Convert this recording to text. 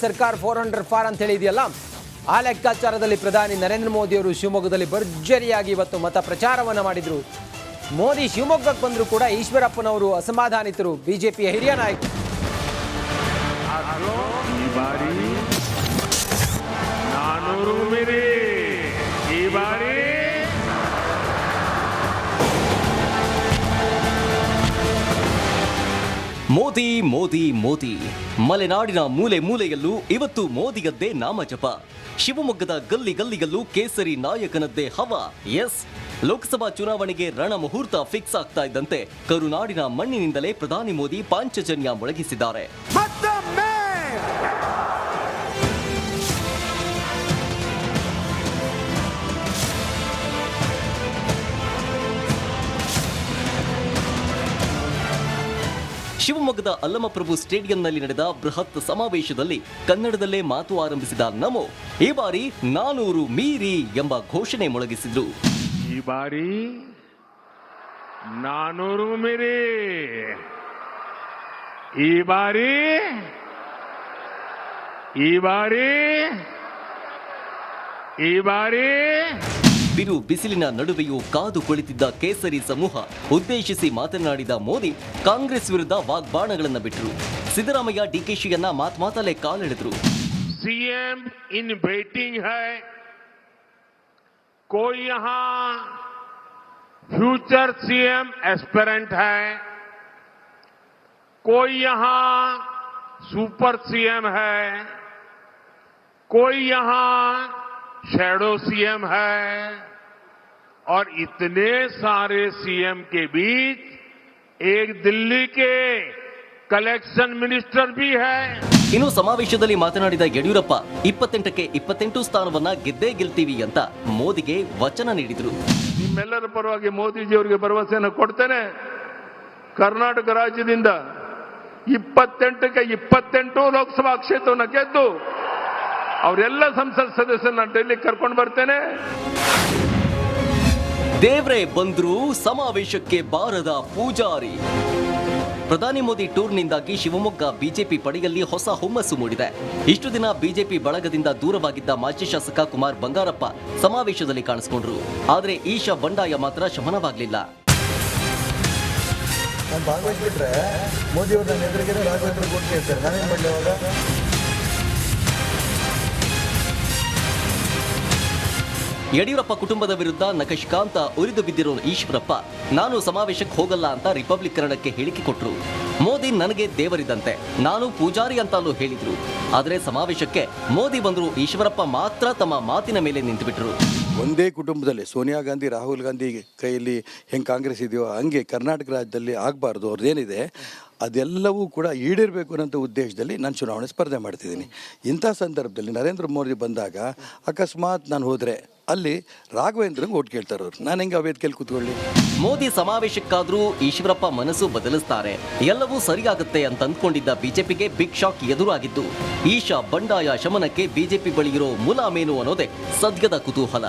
ಸರ್ಕಾರ 400 ಫಾರ್ ಅಂತ ಹೇಳಿದೆಯಲ್ಲ, ಆ ಲೆಕ್ಕಾಚಾರದಲ್ಲಿ ಪ್ರಧಾನಿ ನರೇಂದ್ರ ಮೋದಿ ಅವರು ಶಿವಮೊಗ್ಗದಲ್ಲಿ ಭರ್ಜರಿಯಾಗಿ ಇವತ್ತು ಮತ ಪ್ರಚಾರವನ್ನು ಮಾಡಿದರು. ಮೋದಿ ಶಿವಮೊಗ್ಗಕ್ಕೆ ಬಂದರೂ ಕೂಡ ಈಶ್ವರಪ್ಪನವರು ಅಸಮಾಧಾನಿತರು. ಬಿಜೆಪಿಯ ಹಿರಿಯ ನಾಯಕರು ಮೋದಿ ಮೋದಿ ಮೋದಿ, ಮಲೆನಾಡಿನ ಮೂಲೆ ಮೂಲೆಯಲ್ಲೂ ಇವತ್ತು ಮೋದಿಯದ್ದೇ ನಾಮಜಪ. ಶಿವಮೊಗ್ಗದ ಗಲ್ಲಿ ಗಲ್ಲಿಯಲ್ಲೂ ಕೇಸರಿ ನಾಯಕನದ್ದೇ ಹವಾ. ಎಸ್, ಲೋಕಸಭಾ ಚುನಾವಣೆಗೆ ರಣ ಮುಹೂರ್ತ ಫಿಕ್ಸ್ ಆಗ್ತಾ ಇದ್ದಂತೆ ಕರುನಾಡಿನ ಮಣ್ಣಿನಿಂದಲೇ ಪ್ರಧಾನಿ ಮೋದಿ ಪಾಂಚಜನ್ಯ ಮೊಳಗಿಸಿದ್ದಾರೆ. ಶಿವಮೊಗ್ಗದ ಅಲ್ಲಮಪ್ರಭು ಸ್ಟೇಡಿಯಂನಲ್ಲಿ ನಡೆದ ಬೃಹತ್ ಸಮಾವೇಶದಲ್ಲಿ ಕನ್ನಡದಲ್ಲೇ ಮಾತು ಆರಂಭಿಸಿದ ನಮೋ ಈ ಬಾರಿ 400 ಮೀರಿ ಎಂಬ ಘೋಷಣೆ ಮೊಳಗಿಸಿದ್ರು. ಈ ಬಾರಿ 400 ಮೀರಿ, ಈ ಬಾರಿ ಈ ಬಾರಿ ಈ ಬಾರಿ ಬಿರು ಬಿಸಿಲಿನ ನಡುವೆಯೂ ಕಾದು ಕುಳಿತಿದ್ದ ಕೇಸರಿ ಸಮೂಹ ಉದ್ದೇಶಿಸಿ ಮಾತನಾಡಿದ ಮೋದಿ ಕಾಂಗ್ರೆಸ್ ವಿರುದ್ಧ ವಾಗ್ಬಾಣಗಳನ್ನು ಬಿಟ್ಟರು. ಸಿದ್ದರಾಮಯ್ಯ ಡಿಕೆಶಿಯನ್ನ ಮಾತಲ್ಲೇ ಕಾಲೆಳೆದ್ರು. सीएम इन वेटिंग है, कोई यहां फ्यूचर सीएम एस्पिरेंट है, कोई यहां सुपर सीएम है, कोई यहां शैडो सीएम है, और इतने सारे सीएम के बीच एक दिल्ली के कलेक्शन मिनिस्टर भी है. ಇನ್ನು ಸಮಾವೇಶದಲ್ಲಿ ಮಾತನಾಡಿದ ಯಡಿಯೂರಪ್ಪ 28ಕ್ಕೆ 28 ಸ್ಥಾನವನ್ನ ಗೆದ್ದೇ ಗೆಲ್ತೀವಿ ಅಂತ ಮೋದಿಗೆ ವಚನ ನೀಡಿದರು. ನಿಮ್ಮೆಲ್ಲರ ಪರವಾಗಿ ಮೋದಿಜಿಯವರಿಗೆ ಭರವಸೆಯನ್ನು ಕೊಡ್ತೇನೆ. ಕರ್ನಾಟಕ ರಾಜ್ಯದಿಂದ 28ಕ್ಕೆ 28 ಲೋಕಸಭಾ ಕ್ಷೇತ್ರವನ್ನು ಗೆದ್ದು ಅವರೆಲ್ಲ ಸಂಸತ್ ಸದಸ್ಯರನ್ನ ಡೆಲ್ಲಿಗೆ ಕರ್ಕೊಂಡು ಬರ್ತೇನೆ. ದೇವ್ರೇ ಬಂದ್ರು ಸಮಾವೇಶಕ್ಕೆ ಬಾರದ ಪೂಜಾರಿ. ಪ್ರಧಾನಿ ಮೋದಿ ಟೂರ್ನಿಂದಾಗಿ ಶಿವಮೊಗ್ಗ ಬಿಜೆಪಿ ಪಡೆಯಲ್ಲಿ ಹೊಸ ಹುಮ್ಮಸ್ಸು ಮೂಡಿದೆ. ಇಷ್ಟು ದಿನ ಬಿಜೆಪಿ ಬಳಗದಿಂದ ದೂರವಾಗಿದ್ದ ಮಾಜಿ ಶಾಸಕ ಕುಮಾರ್ ಬಂಗಾರಪ್ಪ ಸಮಾವೇಶದಲ್ಲಿ ಕಾಣಿಸಿಕೊಂಡ್ರು. ಆದರೆ ಈಶ ಬಂಡಾಯ ಮಾತ್ರ ಶಮನವಾಗಲಿಲ್ಲ. ಯಡಿಯೂರಪ್ಪ ಕುಟುಂಬದ ವಿರುದ್ಧ ನಖಶಿಕಾಂತ ಉರಿದು ಬಿದ್ದಿರೋ ಈಶ್ವರಪ್ಪ ನಾನು ಸಮಾವೇಶಕ್ಕೆ ಹೋಗಲ್ಲ ಅಂತ ರಿಪಬ್ಲಿಕ್ ಕನ್ನಡಕ್ಕೆ ಹೇಳಿಕೆ ಕೊಟ್ಟರು. ಮೋದಿ ನನಗೆ ದೇವರಿದಂತೆ, ನಾನು ಪೂಜಾರಿ ಅಂತಲೂ ಹೇಳಿದ್ರು. ಆದರೆ ಸಮಾವೇಶಕ್ಕೆ ಮೋದಿ ಬಂದ್ರು, ಈಶ್ವರಪ್ಪ ಮಾತ್ರ ತಮ್ಮ ಮಾತಿನ ಮೇಲೆ ನಿಂತುಬಿಟ್ರು. ಒಂದೇ ಕುಟುಂಬದಲ್ಲಿ ಸೋನಿಯಾ ಗಾಂಧಿ ರಾಹುಲ್ ಗಾಂಧಿ ಕೈಯಲ್ಲಿ ಹೆಂಗೆ ಕಾಂಗ್ರೆಸ್ ಇದೆಯೋ ಹಂಗೆ ಕರ್ನಾಟಕ ರಾಜ್ಯದಲ್ಲಿ ಆಗಬಾರ್ದು. ಅವ್ರದ್ದೇನಿದೆ ಅದೆಲ್ಲವೂ ಕೂಡ ಈಡೇರಬೇಕು ಅನ್ನೋ ಉದ್ದೇಶದಲ್ಲಿ ನಾನು ಚುನಾವಣೆ ಸ್ಪರ್ಧೆ ಮಾಡ್ತಿದ್ದೀನಿ. ಇಂಥ ಸಂದರ್ಭದಲ್ಲಿ ನರೇಂದ್ರ ಮೋದಿ ಬಂದಾಗ ಅಕಸ್ಮಾತ್ ನಾನು ಹೋದರೆ ಅಲ್ಲಿ ರಾಘವೇಂದ್ರಂಗೆ ಓಟ್ ಕೇಳ್ತಾರೆ ಅವ್ರು, ನಾನು ಹೆಂಗೆ ವೇದಿಕೆಯಲ್ಲಿ ಕೂತ್ಕೊಳ್ಳಿ. ಮೋದಿ ಸಮಾವೇಶಕ್ಕಾದ್ರೂ ಈಶ್ವರಪ್ಪ ಮನಸ್ಸು ಬದಲಿಸ್ತಾರೆ, ಎಲ್ಲವೂ ಸರಿಯಾಗುತ್ತೆ ಅಂತ ಅಂದ್ಕೊಂಡಿದ್ದ ಬಿಜೆಪಿಗೆ ಬಿಗ್ ಶಾಕ್ ಎದುರಾಗಿದ್ದು ಈಶ ಬಂಡಾಯ ಶಮನಕ್ಕೆ ಬಿಜೆಪಿ ಬಳಿ ಇರೋ ಮುಲಾಮೇನು ಅನ್ನೋದೇ ಸದ್ಯದ ಕುತೂಹಲ.